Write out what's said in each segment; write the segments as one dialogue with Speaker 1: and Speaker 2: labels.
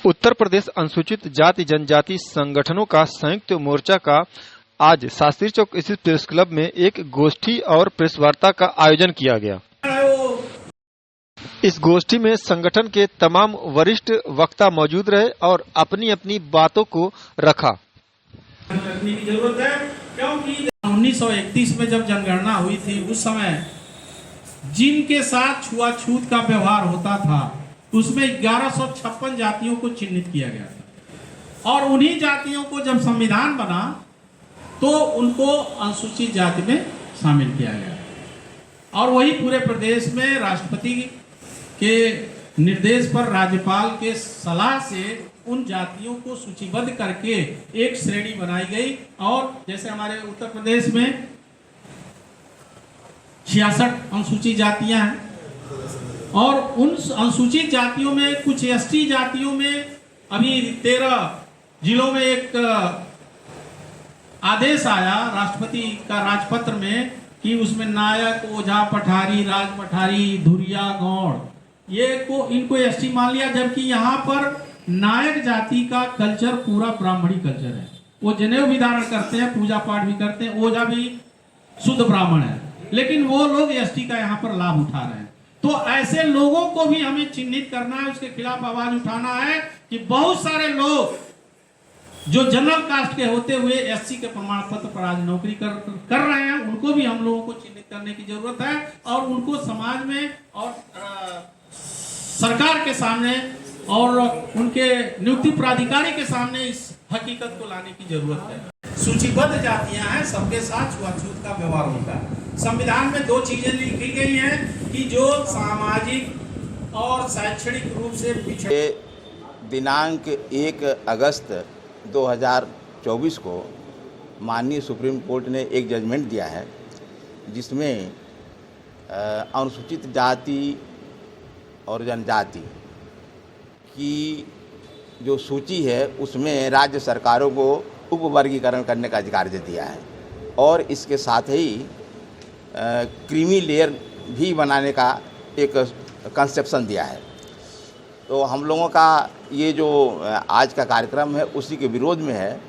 Speaker 1: उत्तर प्रदेश अनुसूचित जाति जनजाति संगठनों का संयुक्त मोर्चा का आज शास्त्री चौक स्थित प्रेस क्लब में एक गोष्ठी और प्रेस वार्ता का आयोजन किया गया। इस गोष्ठी में संगठन के तमाम वरिष्ठ वक्ता मौजूद रहे और अपनी अपनी बातों को रखा।
Speaker 2: रखने की जरूरत है क्योंकि 1931 में जब जनगणना हुई थी उस समय जिनके साथ छुआछूत का व्यवहार होता था उसमें 1156 जातियों को चिन्हित किया गया था और उन्हीं जातियों को जब संविधान बना तो उनको अनुसूचित जाति में शामिल किया गया और वही पूरे प्रदेश में राष्ट्रपति के निर्देश पर राज्यपाल के सलाह से उन जातियों को सूचीबद्ध करके एक श्रेणी बनाई गई। और जैसे हमारे उत्तर प्रदेश में 66 अनुसूचित जातियां हैं और उन अनुसूचित जातियों में कुछ एसटी जातियों में अभी 13 जिलों में एक आदेश आया राष्ट्रपति का राजपत्र में कि उसमें नायक, ओझा, पठारी, राज पठारी, धुरिया, गौड़ इनको एसटी मान लिया, जबकि यहाँ पर नायक जाति का कल्चर पूरा ब्राह्मणी कल्चर है। वो जनेऊ भी धारण करते हैं, पूजा पाठ भी करते हैं, ओझा भी शुद्ध ब्राह्मण है, लेकिन वो लोग एसटी का यहाँ पर लाभ उठा रहे हैं। तो ऐसे लोगों को भी हमें चिन्हित करना है, उसके खिलाफ आवाज उठाना है कि बहुत सारे लोग जो जनरल कास्ट के होते हुए एससी के प्रमाण पत्र पर आज नौकरी कर रहे हैं, उनको भी हम लोगों को चिन्हित करने की जरूरत है और उनको समाज में और सरकार के सामने और उनके नियुक्ति प्राधिकारी के सामने इस हकीकत को लाने की जरूरत है। सूचीबद्ध जातियां हैं, सबके साथ छुआछूत का व्यवहार होता है। संविधान में 2 चीजें लिखी गई हैं कि जो सामाजिक और शैक्षणिक रूप से पिछड़े।
Speaker 3: दिनांक 1 अगस्त 2024 को माननीय सुप्रीम कोर्ट ने एक जजमेंट दिया है जिसमें अनुसूचित जाति और जनजाति की जो सूची है उसमें राज्य सरकारों को उपवर्गीकरण करने का अधिकार दे दिया है और इसके साथ ही क्रीमी लेयर भी बनाने का एक कंसेप्शन दिया है। तो हम लोगों का ये जो आज का कार्यक्रम है उसी के विरोध में है।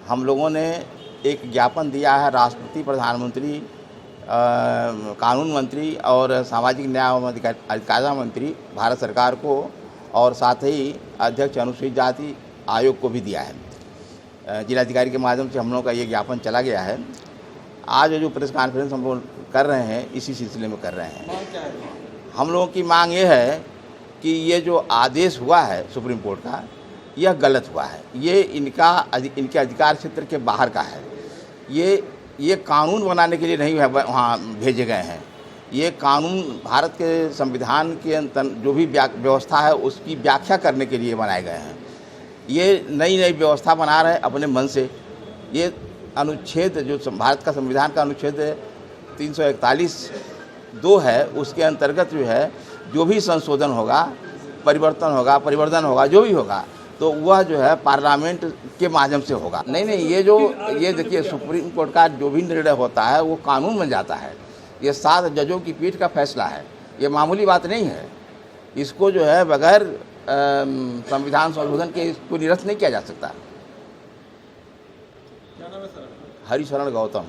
Speaker 3: हम लोगों ने एक ज्ञापन दिया है राष्ट्रपति, प्रधानमंत्री, कानून मंत्री और सामाजिक न्याय एवं अधिकारिता मंत्री भारत सरकार को और साथ ही अध्यक्ष अनुसूचित जाति आयोग को भी दिया है। जिलाधिकारी के माध्यम से हम लोगों का ये ज्ञापन चला गया है। आज जो प्रेस कॉन्फ्रेंस हम लोग कर रहे हैं इसी सिलसिले में कर रहे हैं। हम लोगों की मांग ये है कि ये जो आदेश हुआ है सुप्रीम कोर्ट का यह गलत हुआ है। ये इनके अधिकार क्षेत्र के बाहर का है। ये कानून बनाने के लिए नहीं है वहाँ भेजे गए हैं। ये कानून भारत के संविधान के जो भी व्यवस्था है उसकी व्याख्या करने के लिए बनाए गए हैं। ये नई व्यवस्था बना रहे हैं अपने मन से। ये अनुच्छेद जो भारत का संविधान का अनुच्छेद 341(2) है उसके अंतर्गत जो है जो भी संशोधन होगा, परिवर्तन होगा जो भी होगा तो वह जो है पार्लियामेंट के माध्यम से होगा। नहीं, ये देखिए सुप्रीम कोर्ट का जो भी निर्णय होता है वो कानून बन जाता है। ये 7 जजों की पीठ का फैसला है, ये मामूली बात नहीं है। इसको जो है बगैर संविधान संशोधन के इसको निरस्त नहीं किया जा सकता।
Speaker 4: क्या नाम है सर?
Speaker 3: हरिशरण गौतम।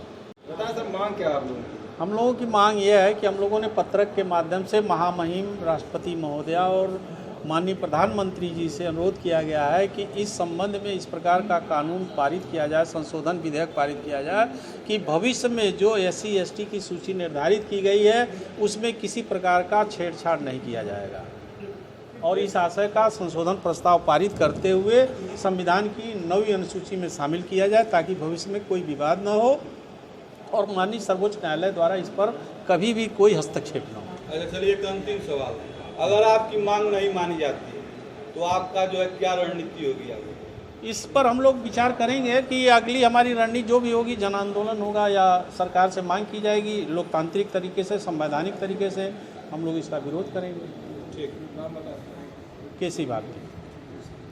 Speaker 4: बताएं सर, मांग क्या है आप लोगों की?
Speaker 5: हम लोगों की मांग ये है कि हम लोगों ने पत्रक के माध्यम से महामहिम राष्ट्रपति महोदया और माननीय प्रधानमंत्री जी से अनुरोध किया गया है कि इस संबंध में इस प्रकार का कानून पारित किया जाए, संशोधन विधेयक पारित किया जाए कि भविष्य में जो SC ST की सूची निर्धारित की गई है उसमें किसी प्रकार का छेड़छाड़ नहीं किया जाएगा और इस आशय का संशोधन प्रस्ताव पारित करते हुए संविधान की 9वीं अनुसूची में शामिल किया जाए ताकि भविष्य में कोई विवाद न हो और माननीय सर्वोच्च न्यायालय द्वारा इस पर कभी भी कोई हस्तक्षेप न हो।
Speaker 4: अच्छा चलिए, एक अंतिम सवाल, अगर आपकी मांग नहीं मानी जाती है तो आपका जो है क्या रणनीति होगी आगे?
Speaker 5: इस पर हम लोग विचार करेंगे कि अगली हमारी रणनीति जो भी होगी, जन आंदोलन होगा या सरकार से मांग की जाएगी, लोकतांत्रिक तरीके से, संवैधानिक तरीके से हम लोग इसका विरोध करेंगे।
Speaker 4: ठीक, नाम बताएं।
Speaker 5: केसी भारती।